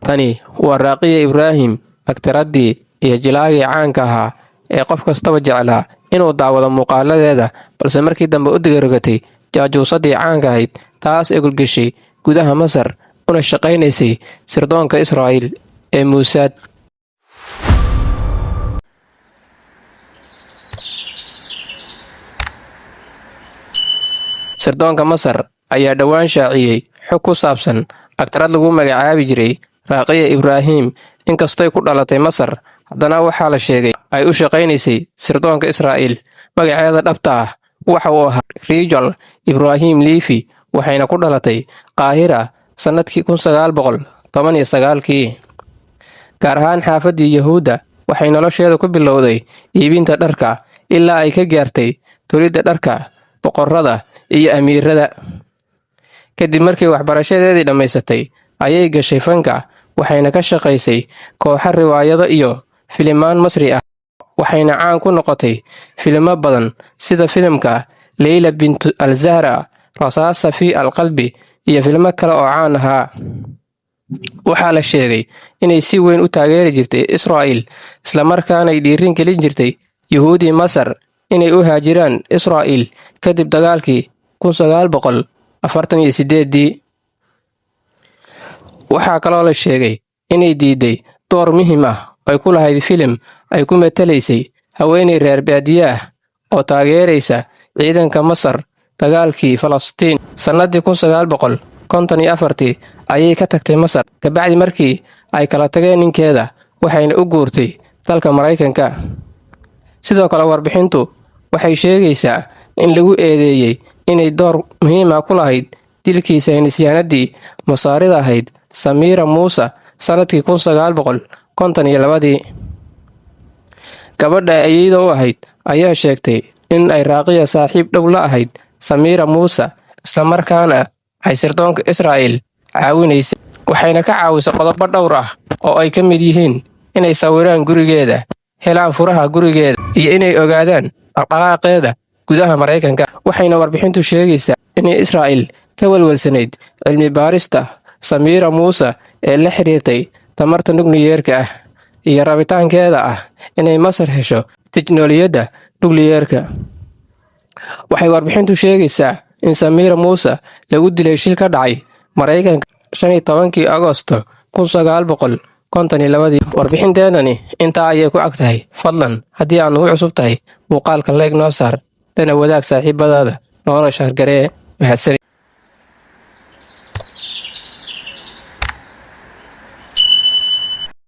Tani waa Raaqiya Ibraahim, agtaraddii iyo jilaagii caanka ahaa ee qof kastaba jeclaa inuu daawado muuqaaladeeda, balse markii dambe u digarogatay jaajuusadii caanka ahayd taas ee gulgashay gudaha Masar una shaqaynaysay sirdoonka Israa'iil ee Mossad. Sirdoonka Masar ayaa dhowaan shaaciyay xog ku saabsan agtarad lagu magacaabi jiray Raaqiya Ibraahim. Inkastoo ku dhalatay Masar, haddana waxaa la sheegay ay u shaqaynaysay sirdoonka Israa'iil. Magaceeda dhabta ah waxa uu ahaa Rijal Ibrahim Levi, waxayna ku dhalatay Qaahira sanadkii 1919, gaar ahaan xaafaddii Yahuudda. Waxay nolosheeda ku bilowday iibinta dharka ilaa ay ka gaartay tolidda dharka boqorrada iyo amiirada. Kadib markii waxbarashadeedii dhammaysatay, ayay gashay fanka, waxayna ka shaqaysay kooxo riwaayado iyo filimaan Masri ah. Waxayna caan ku noqotay filimo badan sida filimka Leyla bintu al-Zahra, Rasaasa fi al-Qalbi iyo filmo kale oo caan ahaa. Waxaa la sheegay inay si weyn u taageeri jirtay Israa'iil, isla markaana ay dhiirin gelin jirtay Yuhuudii Masar inay u haajiraan Israa'iil kadib dagaalkii 1948. Waxaa kaloo la sheegay inay diiday door muhiim ah ay ku lahayd filim ay ku matalaysay haweeney reer baadiye ah oo taageeraysa ciidanka Masar dagaalkii Falastiin. Sanadii 1954 ayay ka tagtay Masar, kabacdi markii ay kala tageen ninkeeda, waxayna u guurtay dalka Maraykanka. Sidoo kale warbixintu waxay sheegaysaa in lagu eedeeyay inay door muhiim ah ku lahayd dilkii saynisyahanadii Masaarida ahayd Samira Musa sanadkii 1952. Gabadha ayayda u ahayd ayaa sheegtay in ay Raaqiya saaxiib dhow la ahayd Samira Musa, isla markaana ay sirdoonka Israa'iil caawinaysay. Waxayna ka caawisay qodobo dhowr ah oo ay ka mid yihiin inay sawiraan gurigeeda, helaan furaha gurigeeda, iyo inay ogaadaan dhaqdhaqaaqeeda gudaha Maraykanka. Waxayna warbixintu sheegaysaa inay Israa'iil ka walwalsanayd cilmi baarista Samira Musa ee la xiriirtay tamarta nukliyeerka ah iyo rabitaankeeda ah inay Masar hesho tiknoolajiyadda nukliyeerka. Waxay warbixintu sheegaysaa in Samira Musa lagu dilay shil ka dhacay Maraykanka 15 Agoosto 1952. Warbixinteenani intaa ayay ku ag tahay. Fadlan, haddii aad nagu cusub tahay, muuqaalka like noo saar, lana wadaag saaxiibadaada, noona shaar garee. Mahadsanid.